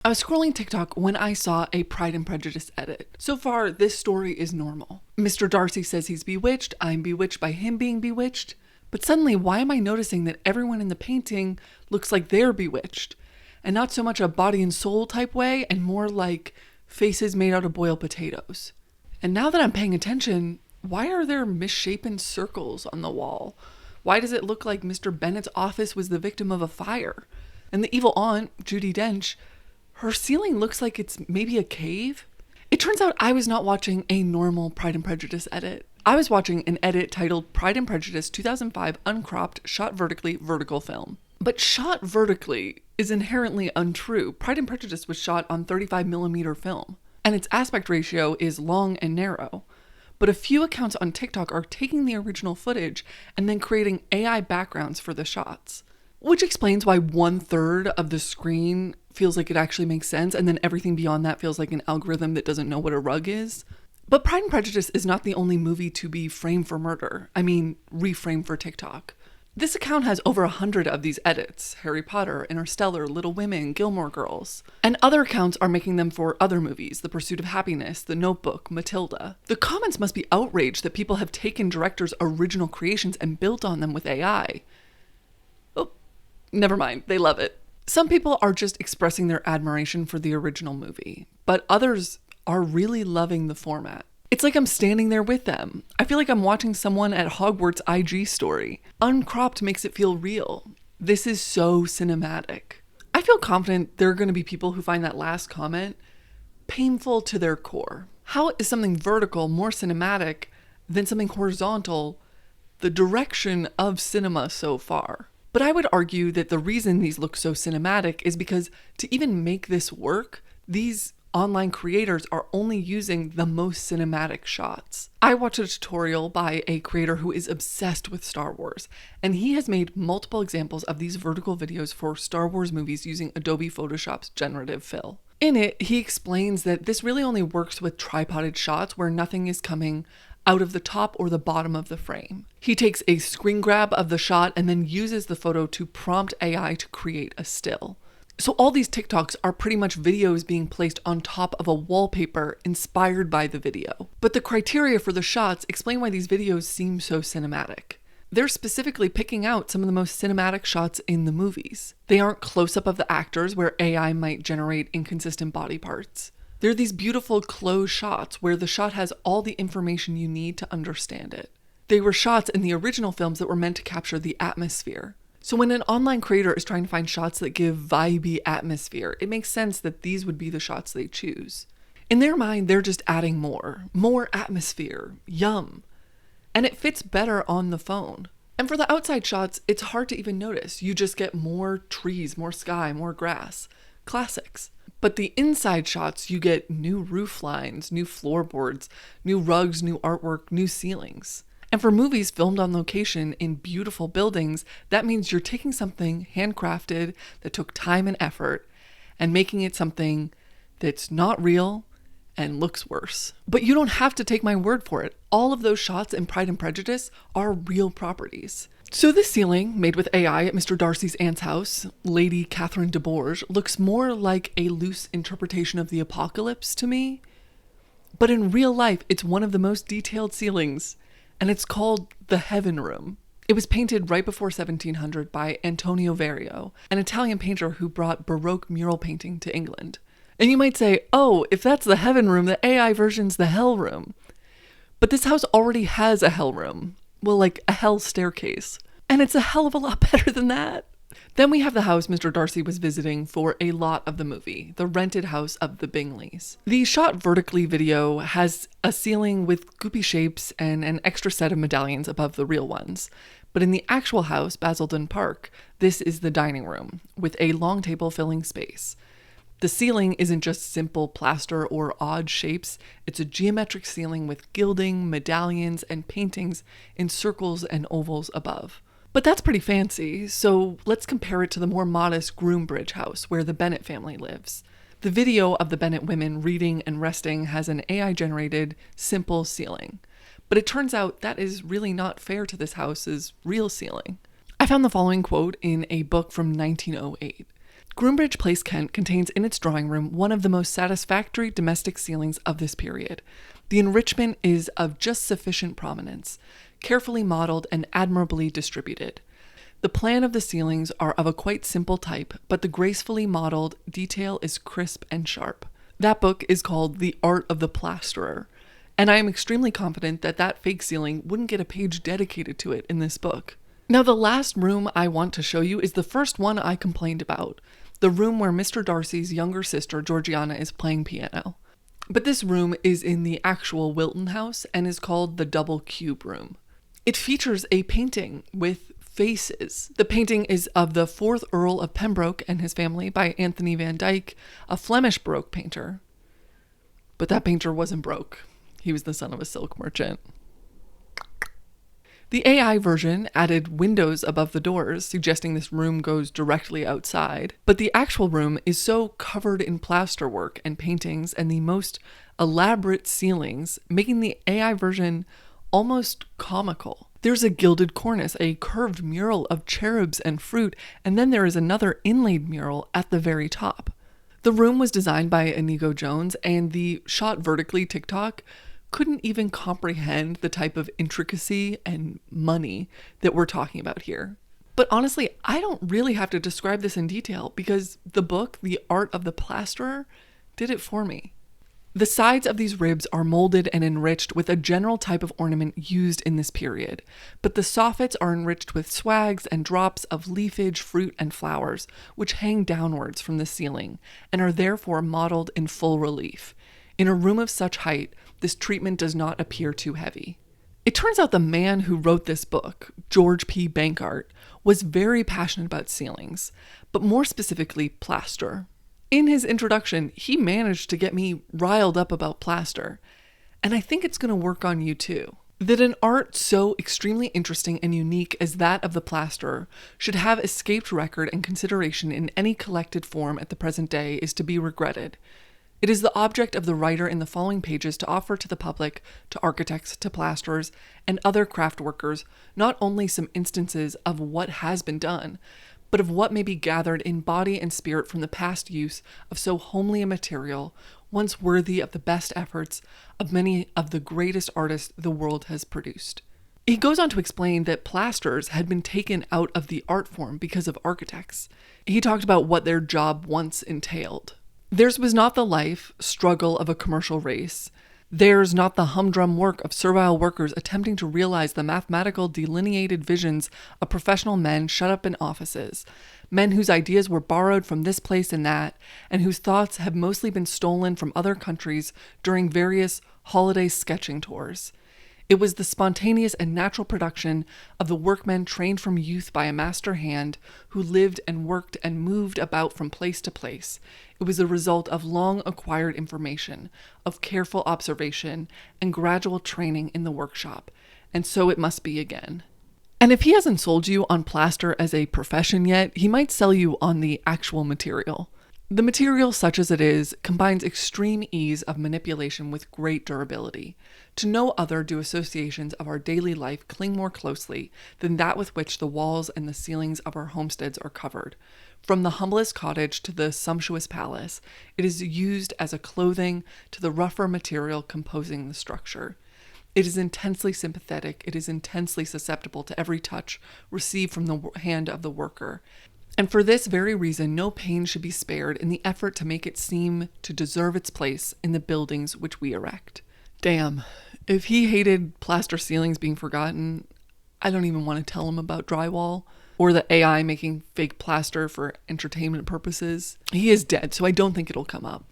I was scrolling TikTok when I saw a Pride and Prejudice edit. So far, this story is normal. Mr. Darcy says he's bewitched, I'm bewitched by him being bewitched. But suddenly, why am I noticing that everyone in the painting looks like they're bewitched? And not so much a body and soul type way, and more like faces made out of boiled potatoes. And now that I'm paying attention, why are there misshapen circles on the wall? Why does it look like Mr. Bennet's office was the victim of a fire? And the evil aunt, Judi Dench, her ceiling looks like it's maybe a cave. It turns out I was not watching a normal Pride and Prejudice edit. I was watching an edit titled Pride and Prejudice 2005 Uncropped Shot Vertically Vertical Film. But shot vertically is inherently untrue. Pride and Prejudice was shot on 35mm film, and its aspect ratio is long and narrow. But a few accounts on TikTok are taking the original footage and then creating AI backgrounds for the shots. Which explains why 1/3 of the screen feels like it actually makes sense, and then everything beyond that feels like an algorithm that doesn't know what a rug is. But Pride and Prejudice is not the only movie to be framed for murder. I mean, reframed for TikTok. This account has over 100 of these edits: Harry Potter, Interstellar, Little Women, Gilmore Girls. And other accounts are making them for other movies: The Pursuit of Happiness, The Notebook, Matilda. The comments must be outraged that people have taken directors' original creations and built on them with AI. Oh, never mind, they love it. Some people are just expressing their admiration for the original movie, but others are really loving the format. It's like I'm standing there with them. I feel like I'm watching someone at Hogwarts IG story. Uncropped makes it feel real. This is so cinematic. I feel confident there are going to be people who find that last comment painful to their core. How is something vertical more cinematic than something horizontal, the direction of cinema so far? But I would argue that the reason these look so cinematic is because to even make this work, these online creators are only using the most cinematic shots. I watched a tutorial by a creator who is obsessed with Star Wars, and he has made multiple examples of these vertical videos for Star Wars movies using Adobe Photoshop's generative fill. In it, he explains that this really only works with tripoded shots where nothing is coming out of the top or the bottom of the frame. He takes a screen grab of the shot and then uses the photo to prompt AI to create a still. So all these TikToks are pretty much videos being placed on top of a wallpaper inspired by the video. But the criteria for the shots explain why these videos seem so cinematic. They're specifically picking out some of the most cinematic shots in the movies. They aren't close-up of the actors where AI might generate inconsistent body parts. They're these beautiful close shots where the shot has all the information you need to understand it. They were shots in the original films that were meant to capture the atmosphere. So when an online creator is trying to find shots that give vibey atmosphere, it makes sense that these would be the shots they choose. In their mind, they're just adding more atmosphere, yum. And it fits better on the phone. And for the outside shots, it's hard to even notice. You just get more trees, more sky, more grass. Classics. But the inside shots, you get new roof lines, new floorboards, new rugs, new artwork, new ceilings. And for movies filmed on location in beautiful buildings, that means you're taking something handcrafted that took time and effort and making it something that's not real and looks worse. But you don't have to take my word for it. All of those shots in Pride and Prejudice are real properties. So this ceiling, made with AI at Mr. Darcy's aunt's house, Lady Catherine de Bourgh, looks more like a loose interpretation of the apocalypse to me. But in real life, it's one of the most detailed ceilings, and it's called the Heaven Room. It was painted right before 1700 by Antonio Verrio, an Italian painter who brought Baroque mural painting to England. And you might say, oh, if that's the Heaven Room, the AI version's the Hell Room. But this house already has a Hell Room. Well, like a hell staircase. And it's a hell of a lot better than that. Then we have the house Mr. Darcy was visiting for a lot of the movie, the rented house of the Bingleys. The shot vertically video has a ceiling with goopy shapes and an extra set of medallions above the real ones. But in the actual house, Basildon Park, this is the dining room, with a long table filling space. The ceiling isn't just simple plaster or odd shapes, it's a geometric ceiling with gilding, medallions, and paintings in circles and ovals above. But that's pretty fancy, so let's compare it to the more modest Groombridge house where the Bennet family lives. The video of the Bennet women reading and resting has an AI-generated, simple ceiling. But it turns out that is really not fair to this house's real ceiling. I found the following quote in a book from 1908. Groombridge Place, Kent contains in its drawing room one of the most satisfactory domestic ceilings of this period. The enrichment is of just sufficient prominence, carefully modeled and admirably distributed. The plan of the ceilings are of a quite simple type, but the gracefully modeled detail is crisp and sharp. That book is called The Art of the Plasterer, and I am extremely confident that that fake ceiling wouldn't get a page dedicated to it in this book. Now, the last room I want to show you is the first one I complained about, the room where Mr. Darcy's younger sister, Georgiana, is playing piano. But this room is in the actual Wilton house and is called the Double Cube Room. It features a painting with faces. The painting is of the 4th Earl of Pembroke and his family by Anthony van Dyck, a Flemish Baroque painter. But that painter wasn't broke. He was the son of a silk merchant. The AI version added windows above the doors, suggesting this room goes directly outside. But the actual room is so covered in plasterwork and paintings and the most elaborate ceilings, making the AI version almost comical. There's a gilded cornice, a curved mural of cherubs and fruit, and then there is another inlaid mural at the very top. The room was designed by Inigo Jones, and the shot vertically TikTok couldn't even comprehend the type of intricacy and money that we're talking about here. But honestly, I don't really have to describe this in detail because the book, The Art of the Plasterer, did it for me. The sides of these ribs are molded and enriched with a general type of ornament used in this period, but the soffits are enriched with swags and drops of leafage, fruit, and flowers, which hang downwards from the ceiling and are therefore modeled in full relief. In a room of such height, this treatment does not appear too heavy. It turns out the man who wrote this book, George P. Bankart, was very passionate about ceilings, but more specifically plaster. In his introduction, he managed to get me riled up about plaster, and I think it's going to work on you too. That an art so extremely interesting and unique as that of the plasterer should have escaped record and consideration in any collected form at the present day is to be regretted. It is the object of the writer in the following pages to offer to the public, to architects, to plasterers, and other craft workers, not only some instances of what has been done, but of what may be gathered in body and spirit from the past use of so homely a material, once worthy of the best efforts of many of the greatest artists the world has produced. He goes on to explain that plasters had been taken out of the art form because of architects. He talked about what their job once entailed. Theirs was not the life, struggle of a commercial race. Theirs not the humdrum work of servile workers attempting to realize the mathematical delineated visions of professional men shut up in offices, men whose ideas were borrowed from this place and that, and whose thoughts have mostly been stolen from other countries during various holiday sketching tours. It was the spontaneous and natural production of the workmen trained from youth by a master hand who lived and worked and moved about from place to place. It was the result of long acquired information, of careful observation, and gradual training in the workshop. And so it must be again. And if he hasn't sold you on plaster as a profession yet, he might sell you on the actual material. The material, such as it is, combines extreme ease of manipulation with great durability. To no other do associations of our daily life cling more closely than that with which the walls and the ceilings of our homesteads are covered. From the humblest cottage to the sumptuous palace, it is used as a clothing to the rougher material composing the structure. It is intensely sympathetic, it is intensely susceptible to every touch received from the hand of the worker. And for this very reason, no pains should be spared in the effort to make it seem to deserve its place in the buildings which we erect. Damn, if he hated plaster ceilings being forgotten, I don't even want to tell him about drywall or the AI making fake plaster for entertainment purposes. He is dead, so I don't think it'll come up.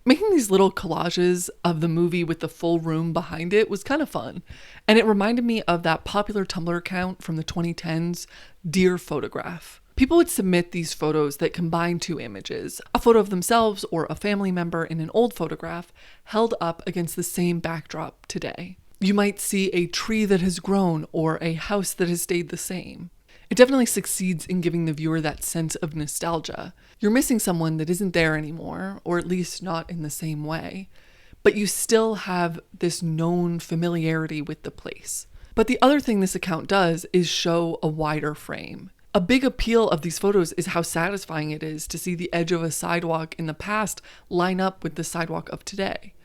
Making these little collages of the movie with the full room behind it was kind of fun, and it reminded me of that popular Tumblr account from the 2010s, Dear Photograph. People would submit these photos that combine two images, a photo of themselves or a family member in an old photograph held up against the same backdrop today. You might see a tree that has grown or a house that has stayed the same. It definitely succeeds in giving the viewer that sense of nostalgia. You're missing someone that isn't there anymore, or at least not in the same way, but you still have this known familiarity with the place. But the other thing this account does is show a wider frame. A big appeal of these photos is how satisfying it is to see the edge of a sidewalk in the past line up with the sidewalk of today.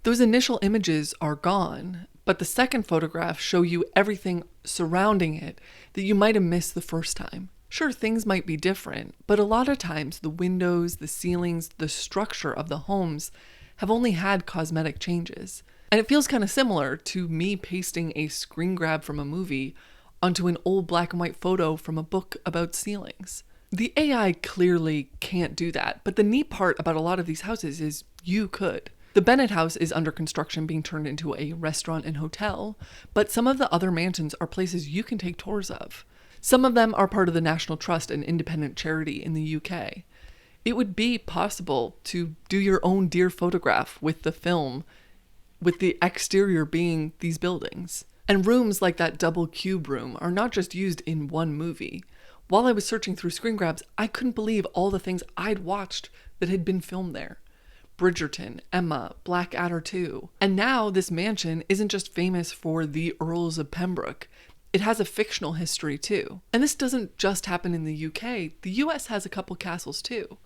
Those initial images are gone, but the second photographs show you everything surrounding it that you might have missed the first time. Sure, things might be different, but a lot of times the windows, the ceilings, the structure of the homes have only had cosmetic changes. And it feels kind of similar to me pasting a screen grab from a movie onto an old black and white photo from a book about ceilings. The AI clearly can't do that, but the neat part about a lot of these houses is you could. The Bennett house is under construction, being turned into a restaurant and hotel, but some of the other mansions are places you can take tours of. Some of them are part of the National Trust, an independent charity in the UK. It would be possible to do your own deer photograph with the film, with the exterior being these buildings. And rooms like that double cube room are not just used in one movie. While I was searching through screen grabs, I couldn't believe all the things I'd watched that had been filmed there. Bridgerton, Emma, Blackadder 2. And now this mansion isn't just famous for the Earls of Pembroke. It has a fictional history too. And this doesn't just happen in the UK. The US has a couple castles too.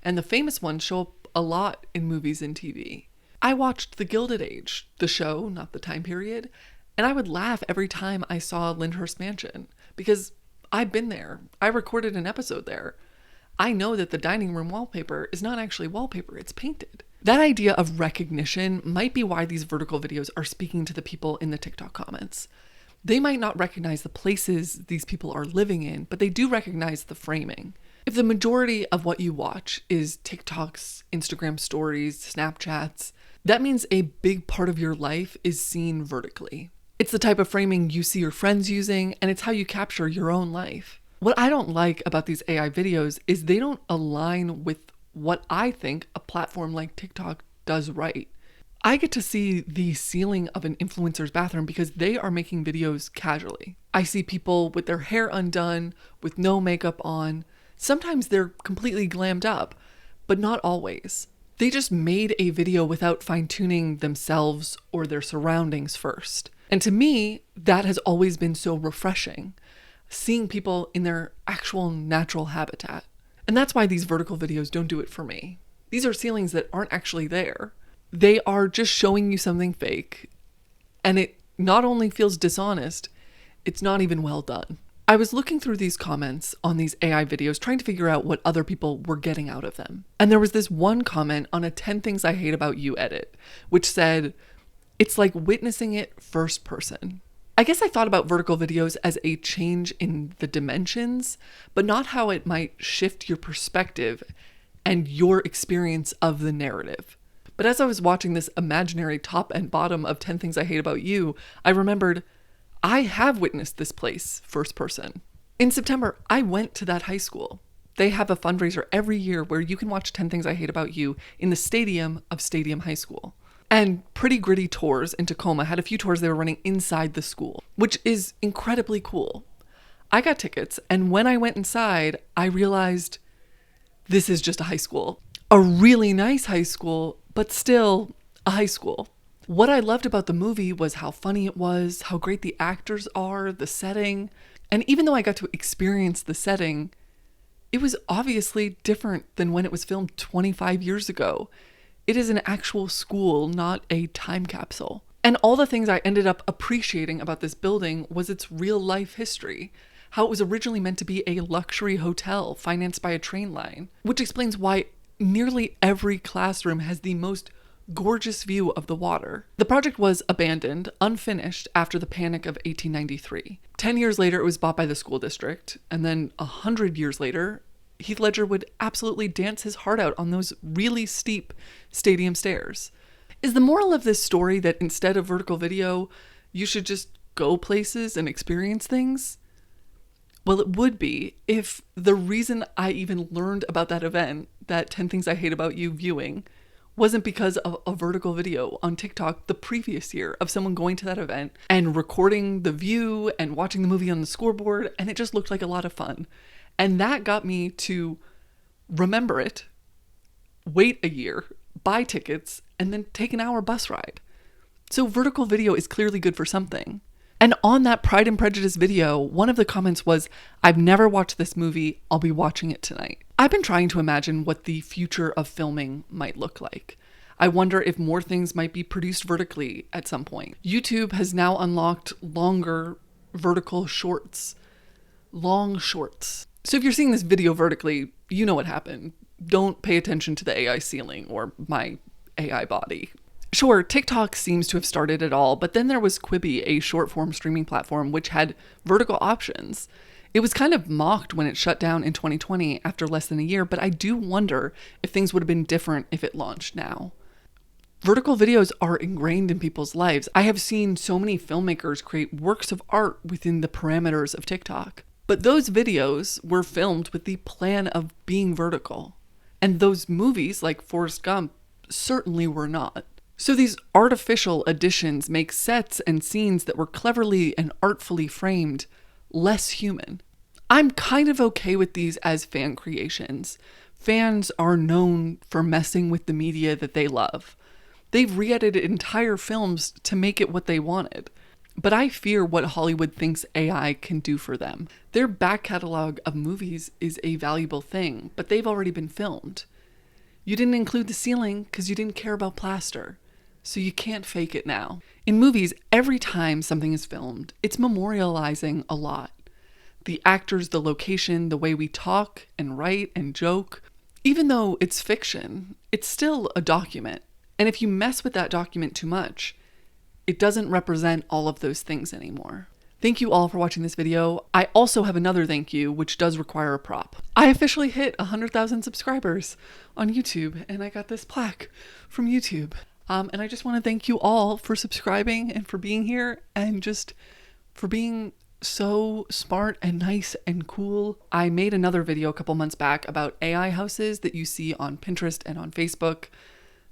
And the famous ones show up a lot in movies and TV. I watched The Gilded Age, the show, not the time period, and I would laugh every time I saw Lyndhurst Mansion because I've been there. I recorded an episode there. I know that the dining room wallpaper is not actually wallpaper, it's painted. That idea of recognition might be why these vertical videos are speaking to the people in the TikTok comments. They might not recognize the places these people are living in, but they do recognize the framing. If the majority of what you watch is TikToks, Instagram stories, Snapchats, that means a big part of your life is seen vertically. It's the type of framing you see your friends using, and it's how you capture your own life. What I don't like about these AI videos is they don't align with what I think a platform like TikTok does right. I get to see the ceiling of an influencer's bathroom because they are making videos casually. I see people with their hair undone, with no makeup on. Sometimes they're completely glammed up, but not always. They just made a video without fine-tuning themselves or their surroundings first. And to me, that has always been so refreshing, seeing people in their actual natural habitat. And that's why these vertical videos don't do it for me. These are ceilings that aren't actually there. They are just showing you something fake, and it not only feels dishonest, it's not even well done. I was looking through these comments on these AI videos trying to figure out what other people were getting out of them. And there was this one comment on a 10 Things I Hate About You edit, which said, "It's like witnessing it first person." I guess I thought about vertical videos as a change in the dimensions, but not how it might shift your perspective and your experience of the narrative. But as I was watching this imaginary top and bottom of 10 Things I Hate About You, I remembered I have witnessed this place first person. In September, I went to that high school. They have a fundraiser every year where you can watch 10 Things I Hate About You in the stadium of Stadium High School. And Pretty Gritty Tours in Tacoma had a few tours they were running inside the school, which is incredibly cool. I got tickets, and when I went inside, I realized this is just a high school. A really nice high school, but still a high school. What I loved about the movie was how funny it was, how great the actors are, the setting. And even though I got to experience the setting, it was obviously different than when it was filmed 25 years ago. It is an actual school, not a time capsule. And all the things I ended up appreciating about this building was its real life history. How it was originally meant to be a luxury hotel financed by a train line, which explains why nearly every classroom has the most gorgeous view of the water. The project was abandoned, unfinished, after the Panic of 1893. 10 years later, it was bought by the school district, and then 100 years later, Heath Ledger would absolutely dance his heart out on those really steep stadium stairs. Is the moral of this story that instead of vertical video, you should just go places and experience things? Well, it would be if the reason I even learned about that event, that 10 Things I Hate About You viewing, wasn't because of a vertical video on TikTok the previous year of someone going to that event and recording the view and watching the movie on the scoreboard, and it just looked like a lot of fun. And that got me to remember it, wait a year, buy tickets, and then take an hour bus ride. So vertical video is clearly good for something. And on that Pride and Prejudice video, one of the comments was, "I've never watched this movie. I'll be watching it tonight." I've been trying to imagine what the future of filming might look like. I wonder if more things might be produced vertically at some point. YouTube has now unlocked longer vertical shorts. Long shorts. So if you're seeing this video vertically, you know what happened. Don't pay attention to the AI ceiling or my AI body. Sure, TikTok seems to have started it all, but then there was Quibi, a short-form streaming platform which had vertical options. It was kind of mocked when it shut down in 2020 after less than a year, but I do wonder if things would have been different if it launched now. Vertical videos are ingrained in people's lives. I have seen so many filmmakers create works of art within the parameters of TikTok. But those videos were filmed with the plan of being vertical. And those movies, like Forrest Gump, certainly were not. So these artificial additions make sets and scenes that were cleverly and artfully framed less human. I'm kind of okay with these as fan creations. Fans are known for messing with the media that they love. They've re-edited entire films to make it what they wanted. But I fear what Hollywood thinks AI can do for them. Their back catalog of movies is a valuable thing, but they've already been filmed. You didn't include the ceiling because you didn't care about plaster. So you can't fake it now. In movies, every time something is filmed, it's memorializing a lot. The actors, the location, the way we talk and write and joke. Even though it's fiction, it's still a document. And if you mess with that document too much, it doesn't represent all of those things anymore. Thank you all for watching this video. I also have another thank you, which does require a prop. I officially hit 100,000 subscribers on YouTube, and I got this plaque from YouTube. And I just want to thank you all for subscribing and for being here and just for being so smart and nice and cool. I made another video a couple months back about AI houses that you see on Pinterest and on Facebook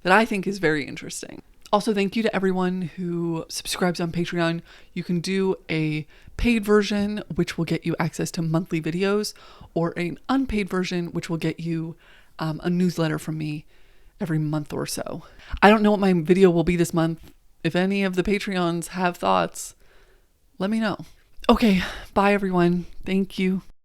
that I think is very interesting. Also, thank you to everyone who subscribes on Patreon. You can do a paid version, which will get you access to monthly videos, or an unpaid version, which will get you a newsletter from me every month or so. I don't know what my video will be this month. If any of the Patreons have thoughts, let me know. Okay, bye everyone. Thank you.